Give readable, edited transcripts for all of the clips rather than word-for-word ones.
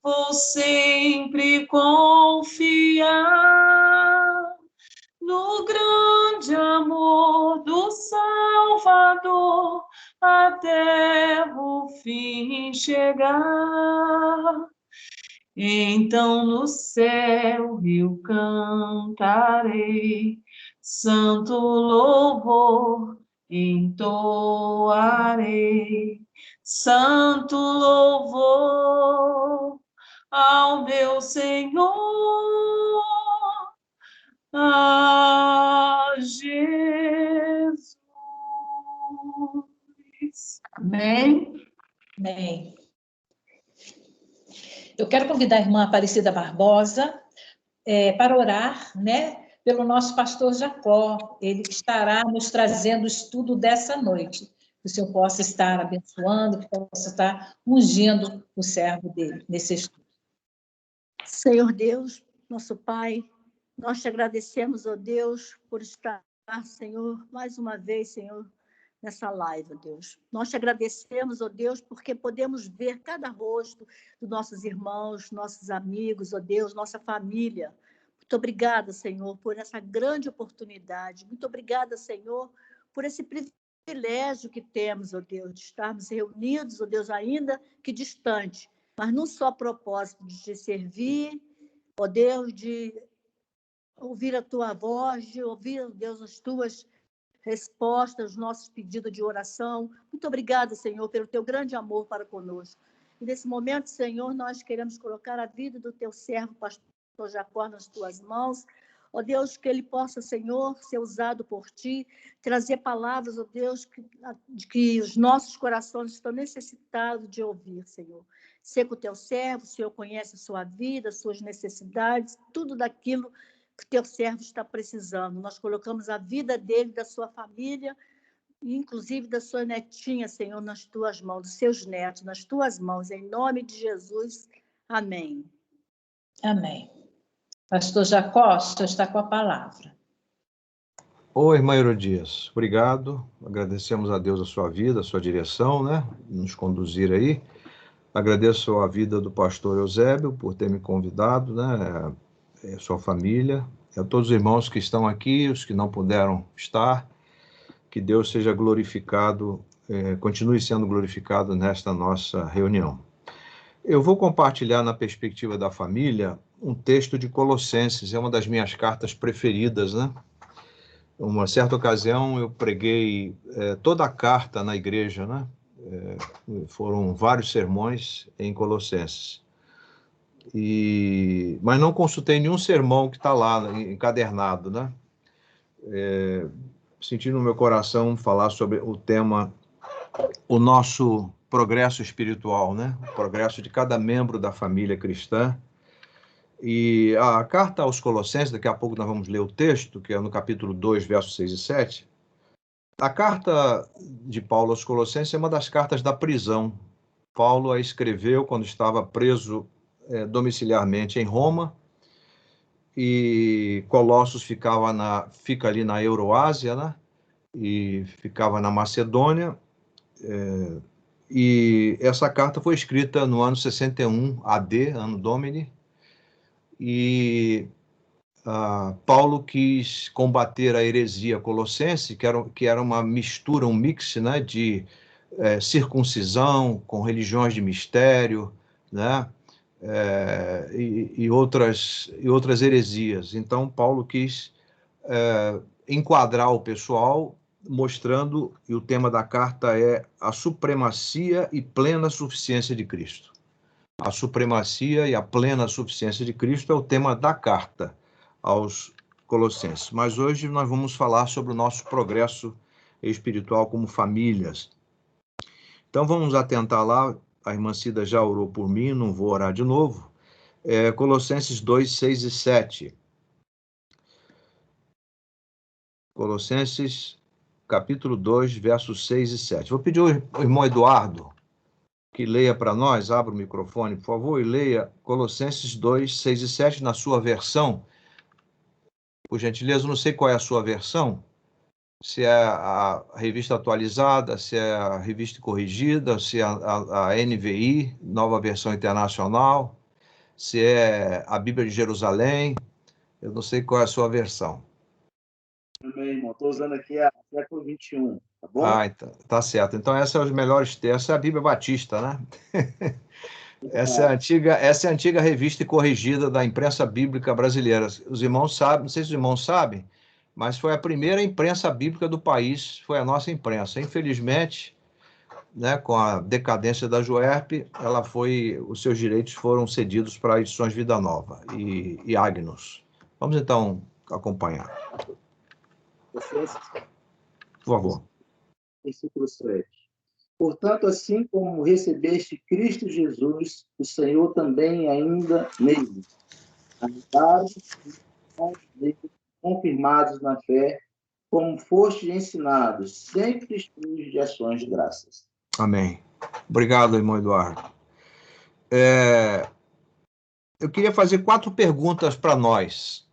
vou sempre confiar no grande amor do Salvador, até o fim chegar. Então no céu eu cantarei, santo louvor entoarei, santo louvor ao meu Senhor, a Jesus. Amém? Amém. Eu quero convidar a irmã Aparecida Barbosa para orar, né, pelo nosso pastor Jacó. Ele estará nos trazendo o estudo dessa noite. Que o Senhor possa estar abençoando, que possa estar ungindo o servo dele nesse estudo. Senhor Deus, nosso Pai, nós te agradecemos, ó Deus, por estar, Senhor, mais uma vez, Senhor, nessa live, ó Deus. Nós te agradecemos, ó Deus, porque podemos ver cada rosto dos nossos irmãos, nossos amigos, ó Deus, nossa família. Muito obrigada, Senhor, por essa grande oportunidade. Muito obrigada, Senhor, por esse privilégio que temos, ó Deus, de estarmos reunidos, ó Deus, ainda que distante, mas num só propósito de te servir, ó Deus, de ouvir a tua voz, de ouvir, ó Deus, as tuas respostas, os nossos pedidos de oração. Muito obrigada, Senhor, pelo teu grande amor para conosco. E nesse momento, Senhor, nós queremos colocar a vida do teu servo, pastor Jacó, nas tuas mãos. Ó Deus, que ele possa, Senhor, ser usado por ti, trazer palavras, ó Deus, que os nossos corações estão necessitados de ouvir, Senhor. Ser com o teu servo, o Senhor conhece a sua vida, as suas necessidades, tudo daquilo que o teu servo está precisando. Nós colocamos a vida dele, da sua família, inclusive da sua netinha, Senhor, nas tuas mãos, dos seus netos, nas tuas mãos, em nome de Jesus. Amém. Amém. Pastor Jacó, o senhor está com a palavra. Oi, irmã Herodias, obrigado. Agradecemos a Deus a sua vida, a sua direção, né? Nos conduzir aí. Agradeço a vida do pastor Eusébio por ter me convidado, né? Sua família, a todos os irmãos que estão aqui, os que não puderam estar, que Deus seja glorificado, continue sendo glorificado nesta nossa reunião. Eu vou compartilhar na perspectiva da família um texto de Colossenses, é uma das minhas cartas preferidas, né? Uma certa ocasião eu preguei toda a carta na igreja, né? Foram vários sermões em Colossenses. Mas não consultei nenhum sermão que está lá encadernado, né? Senti no meu coração falar sobre o tema, o nosso progresso espiritual, né? O progresso de cada membro da família cristã. E a carta aos Colossenses, daqui a pouco nós vamos ler o texto, que é no capítulo 2, versos 6 e 7. A carta de Paulo aos Colossenses é uma das cartas da prisão. Paulo a escreveu quando estava preso domiciliarmente em Roma, e Colossos fica ali na Euroásia, né? E ficava na Macedônia, e essa carta foi escrita no ano 61 AD, ano Domini, e Paulo quis combater a heresia colossense, que era uma mistura, um mix, né, de circuncisão com religiões de mistério, né? E outras heresias. Então, Paulo quis enquadrar o pessoal, mostrando, e o tema da carta é a supremacia e plena suficiência de Cristo. A supremacia e a plena suficiência de Cristo é o tema da carta aos Colossenses. Mas hoje nós vamos falar sobre o nosso progresso espiritual como famílias. Então vamos atentar lá. A irmã Cida já orou por mim, não vou orar de novo. Colossenses 2, 6 e 7. Colossenses, capítulo 2, versos 6 e 7. Vou pedir ao irmão Eduardo que leia para nós, abra o microfone, por favor, e leia Colossenses 2, 6 e 7 na sua versão. Por gentileza, não sei qual é a sua versão, se é a revista atualizada, se é a revista corrigida, se é a NVI, Nova Versão Internacional. se é a Bíblia de Jerusalém, eu não sei qual é a sua versão. Também, irmão. Estou usando aqui a século XXI, tá bom? Ah, então, tá certo. Então, essa é os melhores textos. Essa é a Bíblia Batista, né? Essa é a antiga revista corrigida da imprensa bíblica brasileira. Os irmãos sabem, não sei se os irmãos sabem, mas foi a primeira imprensa bíblica do país, foi a nossa imprensa. Infelizmente, né, com a decadência da Juerp, os seus direitos foram cedidos para Edições Vida Nova e Agnus. Vamos então acompanhar. Por favor. Versículo 7. Portanto, assim como recebeste Cristo Jesus, o Senhor também ainda nele. Andaram confirmados na fé, como fostes ensinados, sempre cheios de ações de graças. Amém. Obrigado, irmão Eduardo. Eu queria fazer 4 perguntas para nós,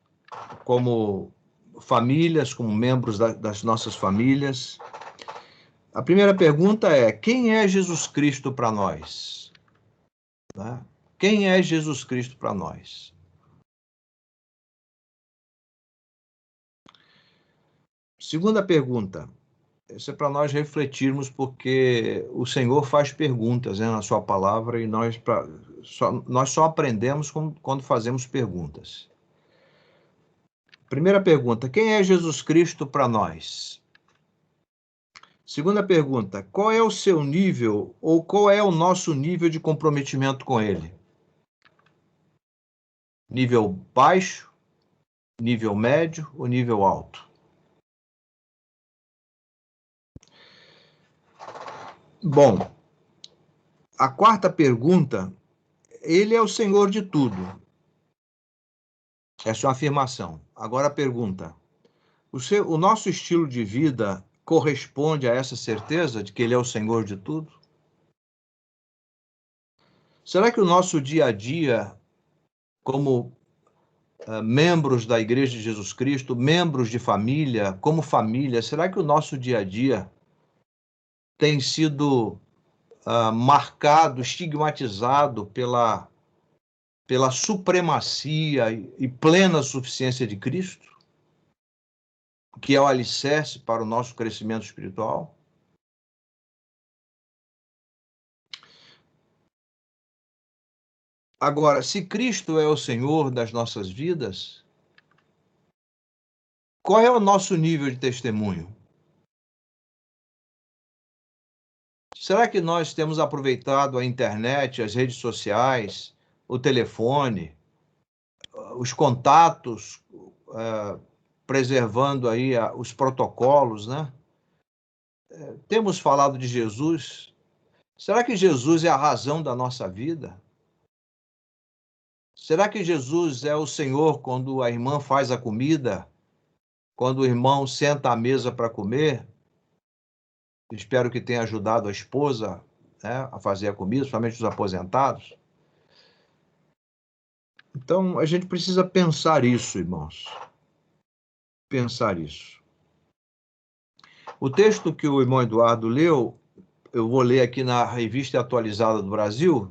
como famílias, como membros das nossas famílias. A primeira pergunta é: quem é Jesus Cristo para nós? Né? Quem é Jesus Cristo para nós? Segunda pergunta, isso é para nós refletirmos, porque o Senhor faz perguntas, né, na sua palavra, e nós só aprendemos quando fazemos perguntas. Primeira pergunta, quem é Jesus Cristo para nós? Segunda pergunta, qual é o seu nível, ou qual é o nosso nível de comprometimento com Ele? Nível baixo, nível médio ou nível alto? Bom, a quarta pergunta, Ele é o Senhor de tudo. Essa é uma afirmação. Agora a pergunta, o nosso estilo de vida corresponde a essa certeza de que Ele é o Senhor de tudo? Será que o nosso dia a dia, como membros da Igreja de Jesus Cristo, membros de família, como família, será que o nosso dia a dia tem sido marcado, estigmatizado pela supremacia e plena suficiência de Cristo, que é o alicerce para o nosso crescimento espiritual? Agora, se Cristo é o Senhor das nossas vidas, qual é o nosso nível de testemunho? Será que nós temos aproveitado a internet, as redes sociais, o telefone, os contatos, preservando aí os protocolos, né? Temos falado de Jesus. Será que Jesus é a razão da nossa vida? Será que Jesus é o Senhor quando a irmã faz a comida? Quando o irmão senta à mesa para comer? Espero que tenha ajudado a esposa, né, a fazer a comida, principalmente os aposentados. Então, a gente precisa pensar isso, irmãos. Pensar isso. O texto que o irmão Eduardo leu, eu vou ler aqui na Revista Atualizada do Brasil,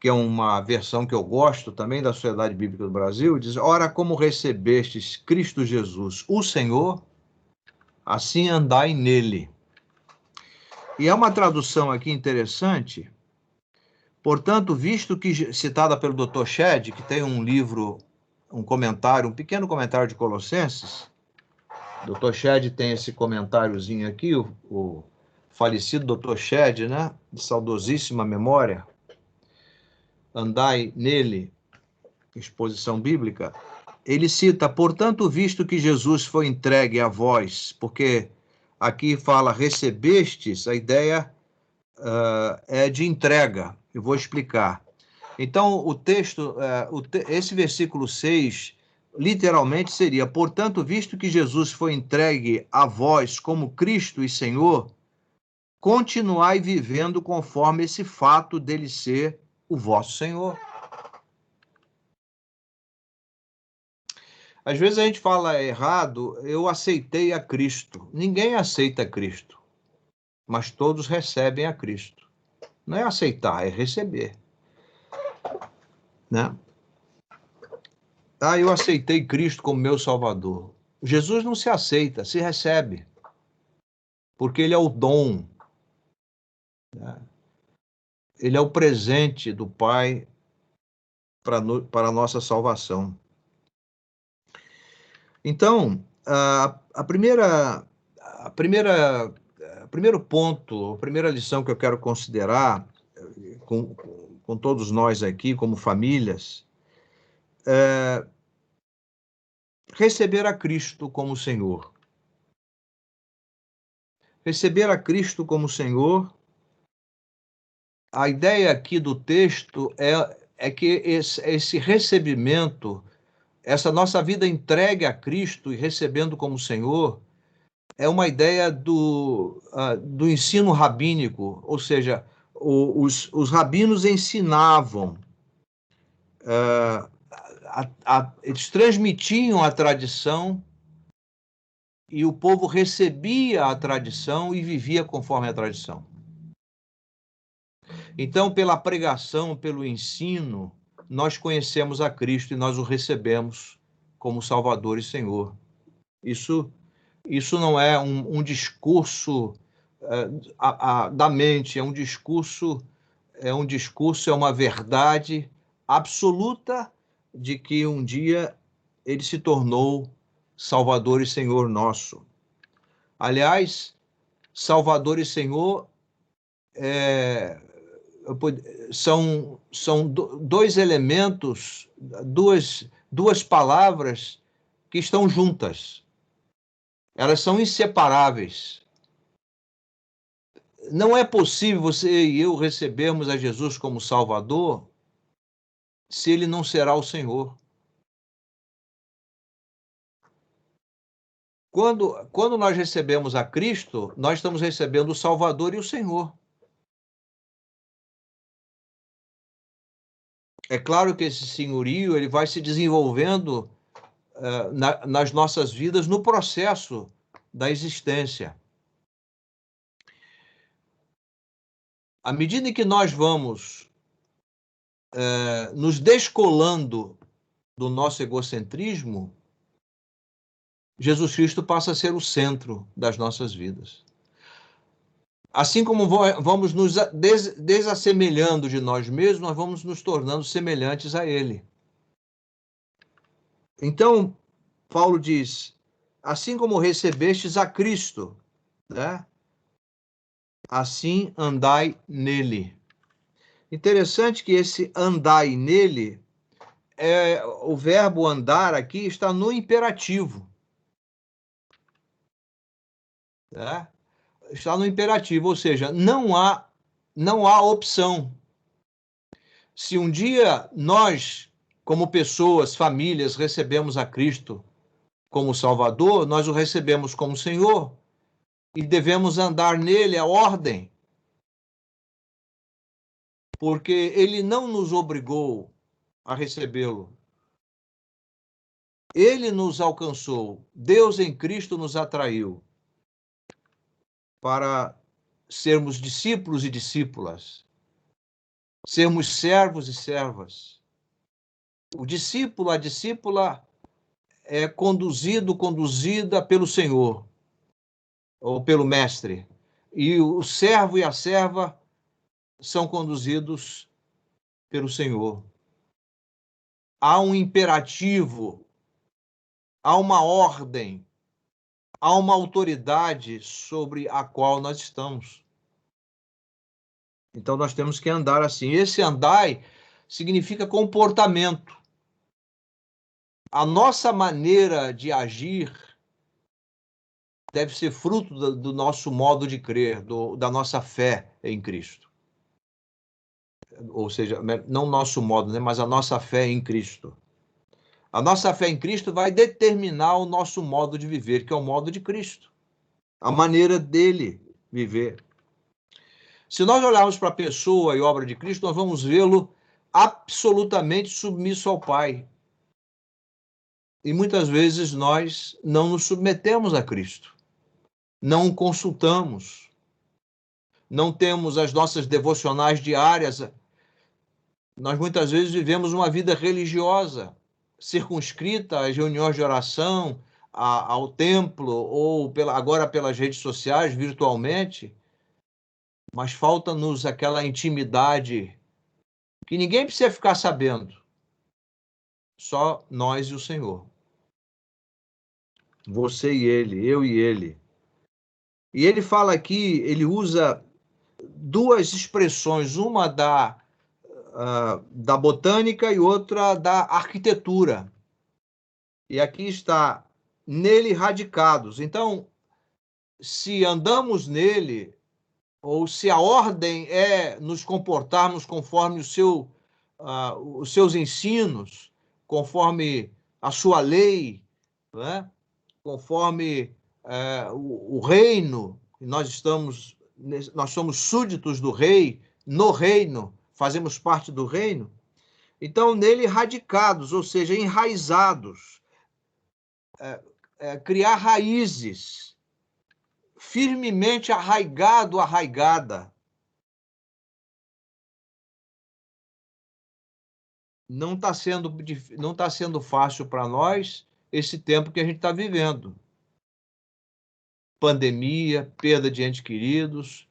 que é uma versão que eu gosto também da Sociedade Bíblica do Brasil, diz: ora, como recebestes Cristo Jesus, o Senhor, assim andai nele. E é uma tradução aqui interessante. Portanto, visto que, citada pelo Dr. Shedd, que tem um livro, um comentário, um pequeno comentário de Colossenses, o Dr. Shedd tem esse comentáriozinho aqui, o falecido Dr. Shedd, né, de saudosíssima memória, andai nele, exposição bíblica, ele cita: portanto, visto que Jesus foi entregue a vós, porque aqui fala recebestes, a ideia é de entrega. Eu vou explicar. Então, o texto, esse versículo 6, literalmente seria: portanto, visto que Jesus foi entregue a vós como Cristo e Senhor, continuai vivendo conforme esse fato dele ser o vosso Senhor. Às vezes a gente fala errado: eu aceitei a Cristo. Ninguém aceita Cristo, mas todos recebem a Cristo. Não é aceitar, é receber. né? Ah, eu aceitei Cristo como meu Salvador. Jesus não se aceita, se recebe. Porque ele é o dom, né? Ele é o presente do Pai para a nossa salvação. Então, primeiro ponto, a primeira lição que eu quero considerar com todos nós aqui, como famílias, é receber a Cristo como Senhor. Receber a Cristo como Senhor. A ideia aqui do texto é que esse recebimento, essa nossa vida entregue a Cristo e recebendo como Senhor, é uma ideia do ensino rabínico, ou seja, os rabinos ensinavam, eles transmitiam a tradição e o povo recebia a tradição e vivia conforme a tradição. Então, pela pregação, pelo ensino, nós conhecemos a Cristo e nós o recebemos como Salvador e Senhor. Isso não é um discurso da mente, é uma verdade absoluta de que um dia ele se tornou Salvador e Senhor nosso. Aliás, Salvador e Senhor são dois elementos, duas palavras que estão juntas. Elas são inseparáveis. Não é possível você e eu recebermos a Jesus como Salvador se ele não será o Senhor. Quando nós recebemos a Cristo, nós estamos recebendo o Salvador e o Senhor. É claro que esse senhorio ele vai se desenvolvendo nas nossas vidas no processo da existência. À medida que nós vamos nos descolando do nosso egocentrismo, Jesus Cristo passa a ser o centro das nossas vidas. Assim como vamos nos desassemelhando de nós mesmos, nós vamos nos tornando semelhantes a Ele. Então, Paulo diz, assim como recebestes a Cristo, né? Assim andai nele. Interessante que esse andai nele, o verbo andar aqui está no imperativo. Né? Está no imperativo, ou seja, não há opção. Se um dia nós, como pessoas, famílias, recebemos a Cristo como Salvador, nós o recebemos como Senhor e devemos andar nele, a ordem. Porque ele não nos obrigou a recebê-lo. Ele nos alcançou. Deus em Cristo nos atraiu para sermos discípulos e discípulas, sermos servos e servas. O discípulo, a discípula é conduzida pelo Senhor, ou pelo Mestre. E o servo e a serva são conduzidos pelo Senhor. Há um imperativo, há uma ordem, há uma autoridade sobre a qual nós estamos. Então nós temos que andar assim. Esse andar significa comportamento. A nossa maneira de agir deve ser fruto do nosso modo de crer, da nossa fé em Cristo. Ou seja, não nosso modo, né, mas a nossa fé em Cristo. A nossa fé em Cristo vai determinar o nosso modo de viver, que é o modo de Cristo. A maneira dele viver. Se nós olharmos para a pessoa e obra de Cristo, nós vamos vê-lo absolutamente submisso ao Pai. E muitas vezes nós não nos submetemos a Cristo. Não o consultamos. Não temos as nossas devocionais diárias Nós muitas vezes vivemos uma vida religiosa, circunscrita às reuniões de oração, ao templo, ou agora pelas redes sociais, virtualmente, mas falta-nos aquela intimidade que ninguém precisa ficar sabendo, só nós e o Senhor. Você e ele, eu e ele. E ele fala aqui, ele usa duas expressões, uma da botânica e outra da arquitetura. E aqui está, nele radicados. Então, se andamos nele, ou se a ordem é nos comportarmos conforme os seus ensinos, conforme a sua lei, né? Conforme o reino, nós somos súditos do rei, no reino, fazemos parte do reino. Então, nele radicados, ou seja, enraizados, criar raízes, firmemente arraigado, arraigada. Não está sendo fácil para nós esse tempo que a gente está vivendo. Pandemia, perda de entes queridos,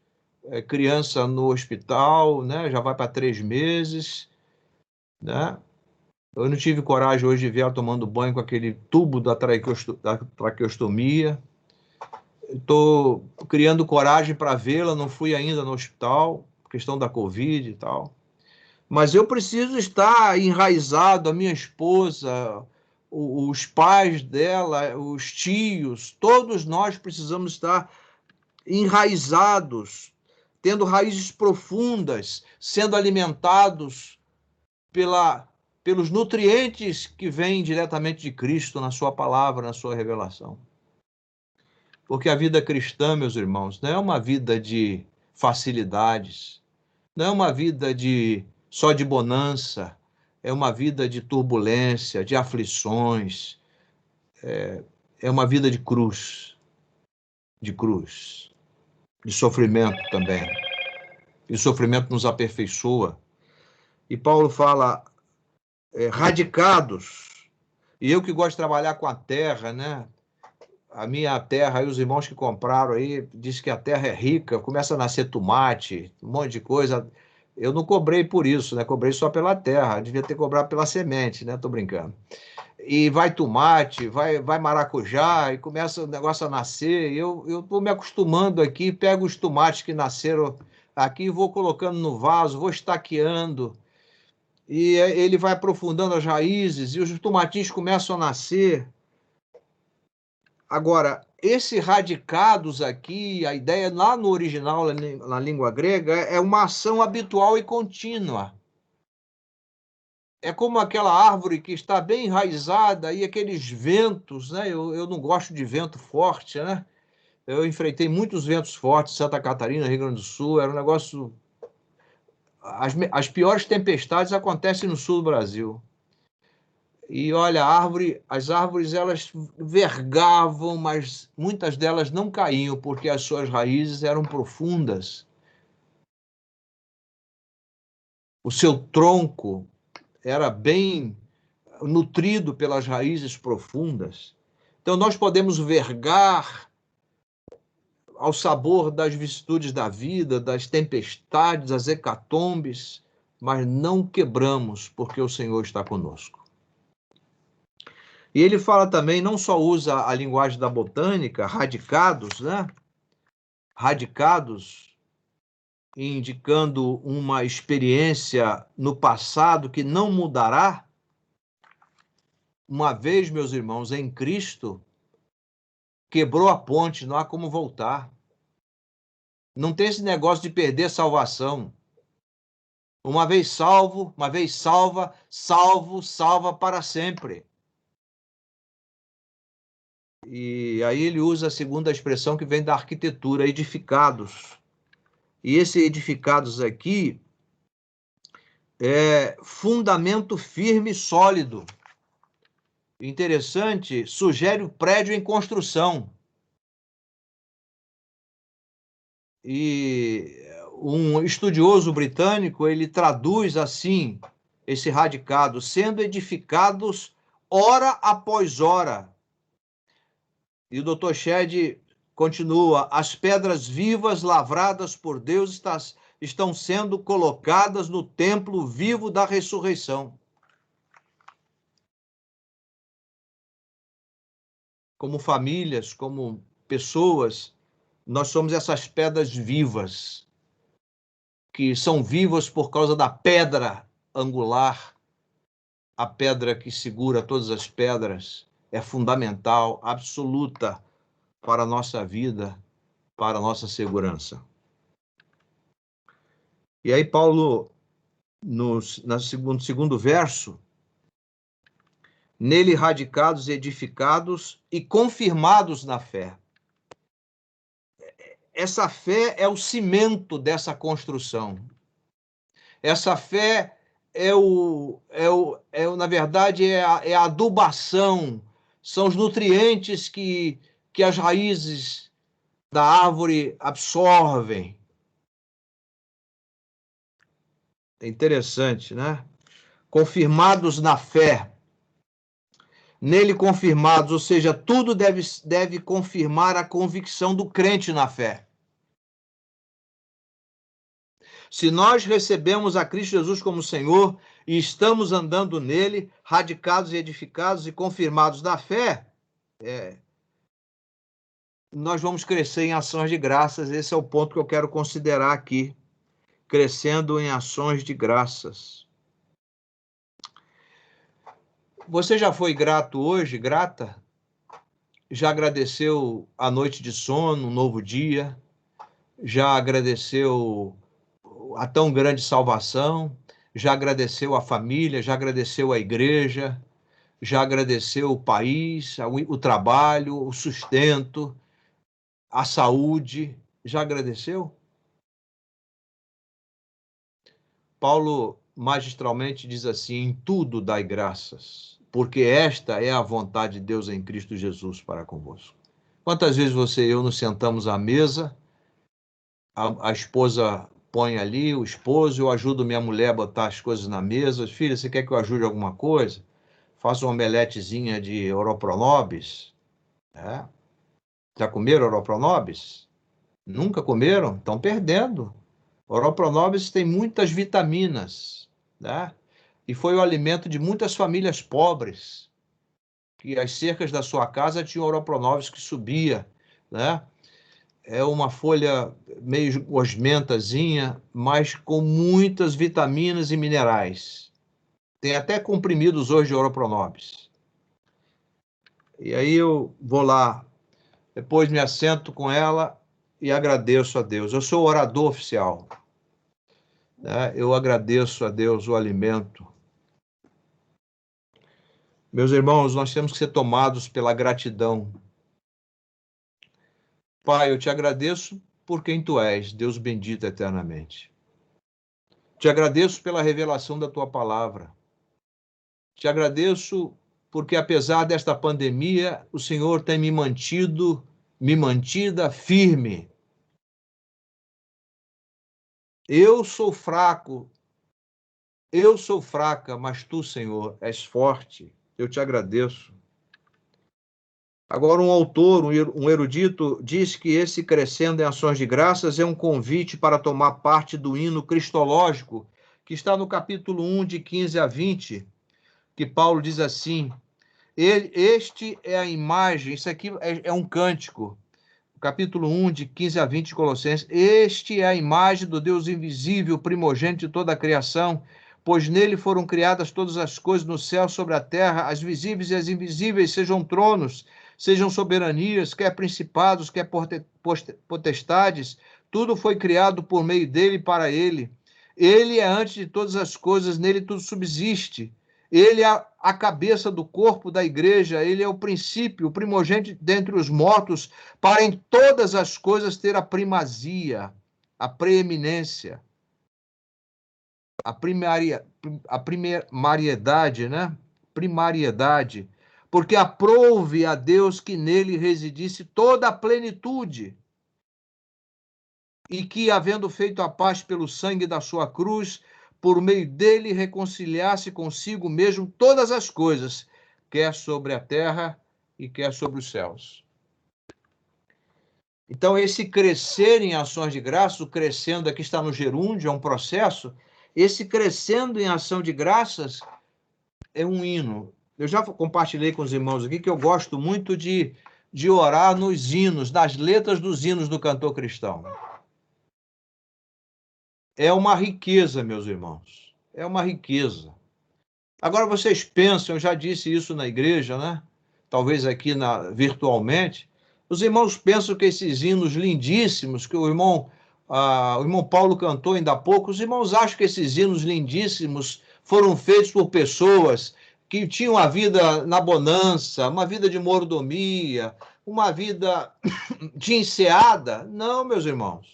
criança no hospital, né? Já vai para 3 meses, né? Eu não tive coragem hoje de ver ela tomando banho com aquele tubo da traqueostomia. Estou criando coragem para vê-la, não fui ainda no hospital, questão da Covid e tal. Mas eu preciso estar enraizado, a minha esposa, os pais dela, os tios, todos nós precisamos estar enraizados, tendo raízes profundas, sendo alimentados pelos nutrientes que vêm diretamente de Cristo na sua palavra, na sua revelação. Porque a vida cristã, meus irmãos, não é uma vida de facilidades, não é uma vida só de bonança, é uma vida de turbulência, de aflições, é uma vida de cruz, de sofrimento também. E o sofrimento nos aperfeiçoa. E Paulo fala, radicados, e eu que gosto de trabalhar com a terra, né? A minha terra, aí os irmãos que compraram aí, diz que a terra é rica, começa a nascer tomate, um monte de coisa. Eu não cobrei por isso, né? Cobrei só pela terra, devia ter cobrado pela semente, né? Tô brincando. E vai tomate, vai maracujá, e começa o negócio a nascer. Eu tô me acostumando aqui, pego os tomates que nasceram aqui, vou colocando no vaso, vou estaqueando, e ele vai aprofundando as raízes, e os tomatinhos começam a nascer. Agora, esse radicados aqui, a ideia lá no original, na língua grega, é uma ação habitual e contínua. É como aquela árvore que está bem enraizada e aqueles ventos, né? Eu não gosto de vento forte, né? Eu enfrentei muitos ventos fortes em Santa Catarina, Rio Grande do Sul, era um negócio... As piores tempestades acontecem no sul do Brasil. E olha, as árvores elas vergavam, mas muitas delas não caíam, porque as suas raízes eram profundas. O seu tronco era bem nutrido pelas raízes profundas. Então nós podemos vergar ao sabor das vicissitudes da vida, das tempestades, das hecatombes, mas não quebramos, porque o Senhor está conosco. E ele fala também, não só usa a linguagem da botânica, radicados, né? Radicados, indicando uma experiência no passado que não mudará. Uma vez, meus irmãos, em Cristo, quebrou a ponte, não há como voltar. Não tem esse negócio de perder a salvação. Uma vez salvo, uma vez salva, salva para sempre. E aí ele usa a segunda expressão que vem da arquitetura, edificados. E esse edificados aqui é fundamento firme e sólido. Interessante, sugere o prédio em construção. E um estudioso britânico, ele traduz assim, esse radicado, sendo edificados hora após hora. E o Dr. Shedd continua: as pedras vivas lavradas por Deus estão sendo colocadas no templo vivo da ressurreição. Como famílias, como pessoas, nós somos essas pedras vivas, que são vivas por causa da pedra angular, a pedra que segura todas as pedras, é fundamental, absoluta para a nossa vida, para a nossa segurança. E aí Paulo, no segundo verso, nele radicados, edificados e confirmados na fé. Essa fé é o cimento dessa construção. Essa fé na verdade, é a adubação, são os nutrientes que as raízes da árvore absorvem. É interessante, né? Confirmados na fé. Nele confirmados, ou seja, tudo deve confirmar a convicção do crente na fé. Se nós recebemos a Cristo Jesus como Senhor e estamos andando nele, radicados e edificados e confirmados na fé, nós vamos crescer em ações de graças. Esse é o ponto que eu quero considerar aqui. Crescendo em ações de graças. Você já foi grato hoje, grata? Já agradeceu a noite de sono, um novo dia? Já agradeceu a tão grande salvação? Já agradeceu a família? Já agradeceu a igreja? Já agradeceu o país, o trabalho, o sustento, a saúde? Já agradeceu? Paulo magistralmente diz assim: em tudo dai graças, porque esta é a vontade de Deus em Cristo Jesus para convosco. Quantas vezes você e eu nos sentamos à mesa, a esposa põe ali, o esposo, eu ajudo minha mulher a botar as coisas na mesa. Filha, você quer que eu ajude alguma coisa? Faça uma omeletezinha de oropronobis. Já comeram oropronobis? Nunca comeram? Estão perdendo. Oropronobis tem muitas vitaminas, né? E foi o alimento de muitas famílias pobres, que as cercas da sua casa tinham oropronobis que subia, né? É uma folha meio gosmentazinha, mas com muitas vitaminas e minerais. Tem até comprimidos hoje de oropronobis. E aí eu vou lá, depois me assento com ela e agradeço a Deus. Eu sou o orador oficial. Eu agradeço a Deus o alimento. Meus irmãos, nós temos que ser tomados pela gratidão. Pai, eu te agradeço por quem tu és, Deus bendito eternamente. Te agradeço pela revelação da tua palavra. Te agradeço porque, apesar desta pandemia, o Senhor tem me mantida firme. Eu sou fraco, eu sou fraca, mas tu, Senhor, és forte. Eu te agradeço. Agora, um autor, um erudito, diz que esse crescendo em ações de graças é um convite para tomar parte do hino cristológico, que está no capítulo 1, de 15 a 20, que Paulo diz assim: este é a imagem, isso aqui é um cântico, capítulo 1, de 15 a 20 de Colossenses: este é a imagem do Deus invisível, primogênito de toda a criação, pois nele foram criadas todas as coisas no céu, sobre a terra, as visíveis e as invisíveis, sejam tronos, sejam soberanias, quer principados, quer potestades, tudo foi criado por meio dele e para ele. Ele é antes de todas as coisas, nele tudo subsiste. Ele é a cabeça do corpo da igreja, ele é o princípio, o primogênito dentre os mortos, para em todas as coisas ter a primazia, a preeminência, a primariedade, né? Primariedade, porque aprouve a Deus que nele residisse toda a plenitude, e que, havendo feito a paz pelo sangue da sua cruz, por meio dele reconciliasse consigo mesmo todas as coisas, quer sobre a terra e quer sobre os céus. Então, esse crescer em ações de graças, o crescendo aqui está no gerúndio, é um processo, esse crescendo em ação de graças é um hino. Eu já compartilhei com os irmãos aqui que eu gosto muito de orar nos hinos, nas letras dos hinos do cantor cristão. É uma riqueza, meus irmãos. É uma riqueza. Agora vocês pensam, eu já disse isso na igreja, né? Talvez aqui virtualmente. Os irmãos pensam que esses hinos lindíssimos que o irmão Paulo cantou ainda há pouco, os irmãos acham que esses hinos lindíssimos foram feitos por pessoas que tinham a vida na bonança, uma vida de mordomia, uma vida de enseada. Não, meus irmãos.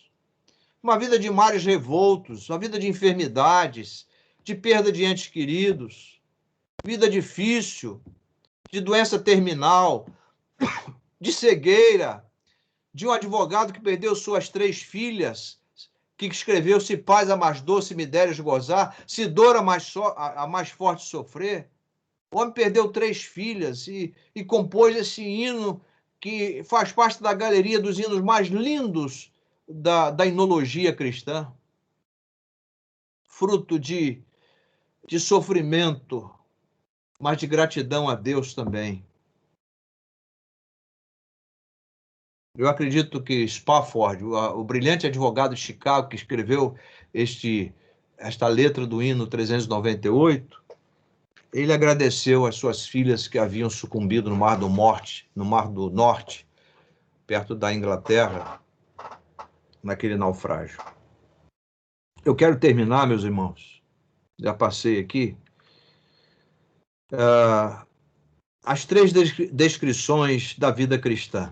Uma vida de mares revoltos, uma vida de enfermidades, de perda de entes queridos, vida difícil, de doença terminal, de cegueira, de um advogado que perdeu suas 3 filhas, que escreveu: se paz a mais doce me deres gozar, se dor a mais forte sofrer. O homem perdeu 3 filhas e compôs esse hino que faz parte da galeria dos hinos mais lindos da hinologia cristã. Fruto de sofrimento, mas de gratidão a Deus também. Eu acredito que Spafford, o brilhante advogado de Chicago que escreveu esta letra do hino 398, ele agradeceu às suas filhas que haviam sucumbido no Mar do Norte, perto da Inglaterra, naquele naufrágio. Eu quero terminar, meus irmãos, já passei aqui, as 3 descrições da vida cristã.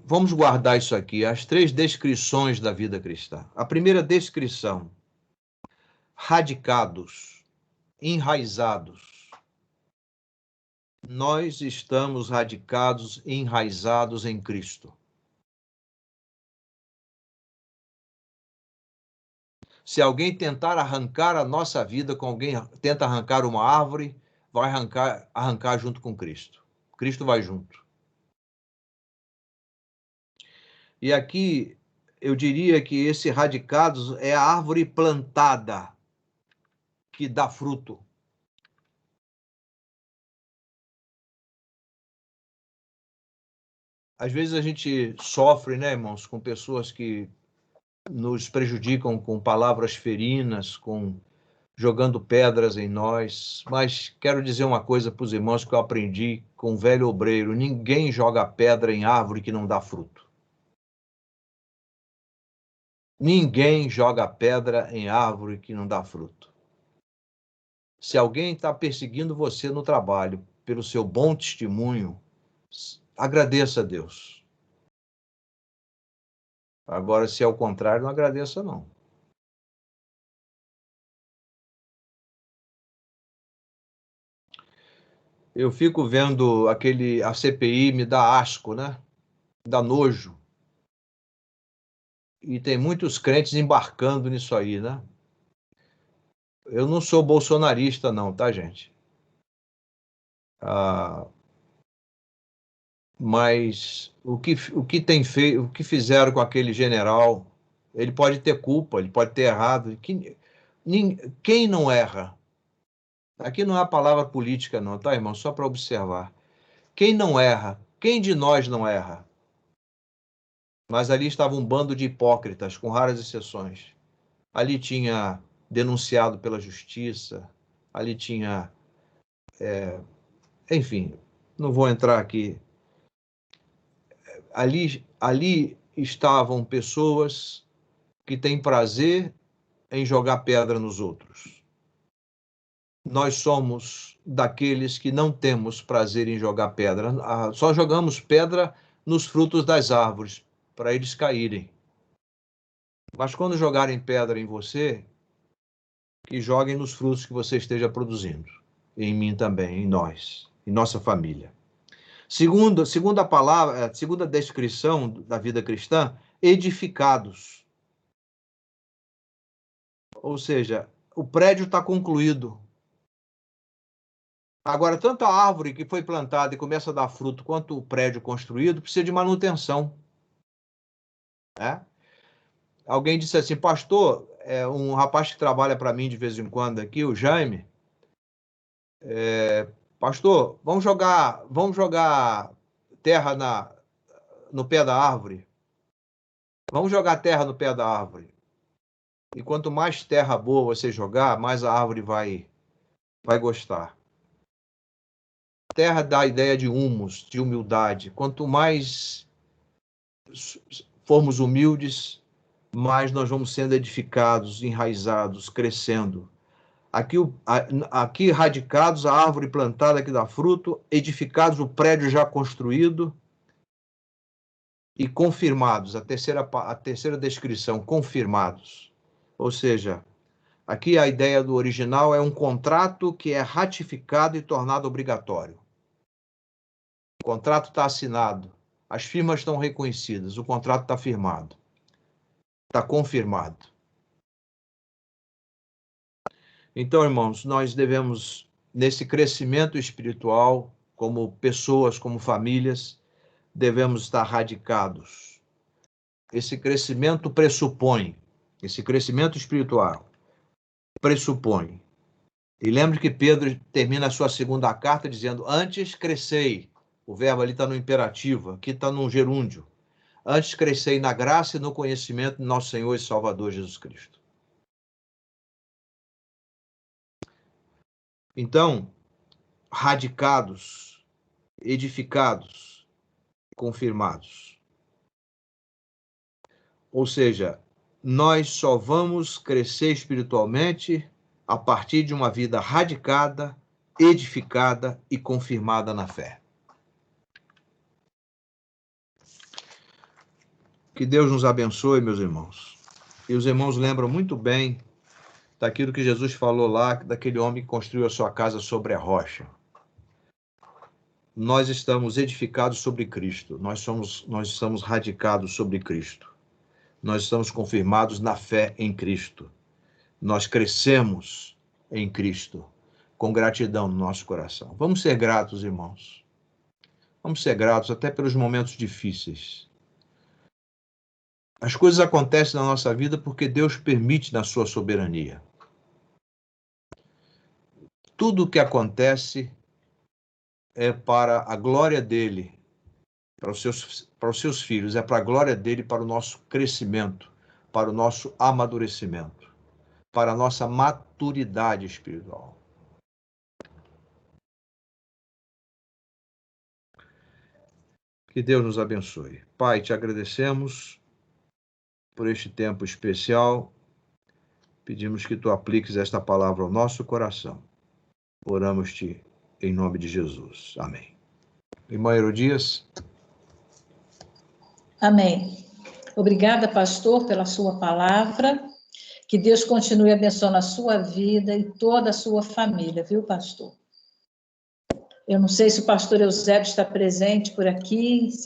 Vamos guardar isso aqui, as 3 descrições da vida cristã. A primeira descrição: radicados, enraizados. Nós estamos radicados, enraizados em Cristo. Se alguém tentar arrancar a nossa vida, como alguém tenta arrancar uma árvore, vai arrancar junto com Cristo. Cristo vai junto. E aqui eu diria que esse radicados é a árvore plantada que dá fruto. Às vezes a gente sofre, né, irmãos, com pessoas que nos prejudicam com palavras ferinas, jogando pedras em nós. Mas quero dizer uma coisa para os irmãos que eu aprendi com o velho obreiro: ninguém joga pedra em árvore que não dá fruto. Ninguém joga pedra em árvore que não dá fruto. Se alguém está perseguindo você no trabalho pelo seu bom testemunho, agradeça a Deus. Agora, se é o contrário, não agradeça, não. Eu fico vendo a CPI, me dá asco, né? Dá nojo. E tem muitos crentes embarcando nisso aí, né? Eu não sou bolsonarista, não, tá, gente? Mas o que tem feito, o que fizeram com aquele general, ele pode ter culpa, ele pode ter errado. Quem não erra? Aqui não é a palavra política, não, tá, irmão? Só para observar. Quem não erra? Quem de nós não erra? Mas ali estava um bando de hipócritas, com raras exceções. Ali tinha denunciado pela justiça, ali tinha... enfim, não vou entrar aqui. Ali estavam pessoas que têm prazer em jogar pedra nos outros. Nós somos daqueles que não temos prazer em jogar pedra. Só jogamos pedra nos frutos das árvores, para eles caírem. Mas quando jogarem pedra em você, que joguem nos frutos que você esteja produzindo. Em mim também, em nós, em nossa família. Segunda palavra, segunda descrição da vida cristã: edificados. Ou seja, o prédio está concluído. Agora, tanto a árvore que foi plantada e começa a dar fruto, quanto o prédio construído, precisa de manutenção. Né? Alguém disse assim, pastor, um rapaz que trabalha para mim de vez em quando aqui, o Jaime, pastor, vamos jogar terra no pé da árvore. Vamos jogar terra no pé da árvore. E quanto mais terra boa você jogar, mais a árvore vai gostar. Terra dá a ideia de humus, de humildade. Quanto mais formos humildes, mais nós vamos sendo edificados, enraizados, crescendo. Aqui radicados, a árvore plantada que dá fruto, edificados, o prédio já construído e confirmados. A terceira descrição, confirmados. Ou seja, aqui a ideia do original é um contrato que é ratificado e tornado obrigatório. O contrato está assinado, as firmas estão reconhecidas, o contrato está firmado, está confirmado. Então, irmãos, nós devemos, nesse crescimento espiritual, como pessoas, como famílias, devemos estar radicados. Esse crescimento espiritual pressupõe. E lembre que Pedro termina a sua segunda carta dizendo, antes crescei. O verbo ali está no imperativo, aqui está no gerúndio. Antes crescei na graça e no conhecimento de nosso Senhor e Salvador Jesus Cristo. Então, radicados, edificados, confirmados. Ou seja, nós só vamos crescer espiritualmente a partir de uma vida radicada, edificada e confirmada na fé. Que Deus nos abençoe, meus irmãos. E os irmãos lembram muito bem daquilo que Jesus falou lá, daquele homem que construiu a sua casa sobre a rocha. Nós estamos edificados sobre Cristo, nós estamos radicados sobre Cristo. Nós estamos confirmados na fé em Cristo. Nós crescemos em Cristo, com gratidão no nosso coração. Vamos ser gratos, irmãos. Vamos ser gratos até pelos momentos difíceis. As coisas acontecem na nossa vida porque Deus permite na sua soberania. Tudo o que acontece é para a glória dele, para os seus filhos, é para a glória dele, para o nosso crescimento, para o nosso amadurecimento, para a nossa maturidade espiritual. Que Deus nos abençoe. Pai, te agradecemos por este tempo especial. Pedimos que tu apliques esta palavra ao nosso coração. Oramos-te em nome de Jesus. Amém. Irmã Herodias. Amém. Obrigada, pastor, pela sua palavra. Que Deus continue abençoando a sua vida e toda a sua família, viu, pastor? Eu não sei se o pastor Eusébio está presente por aqui.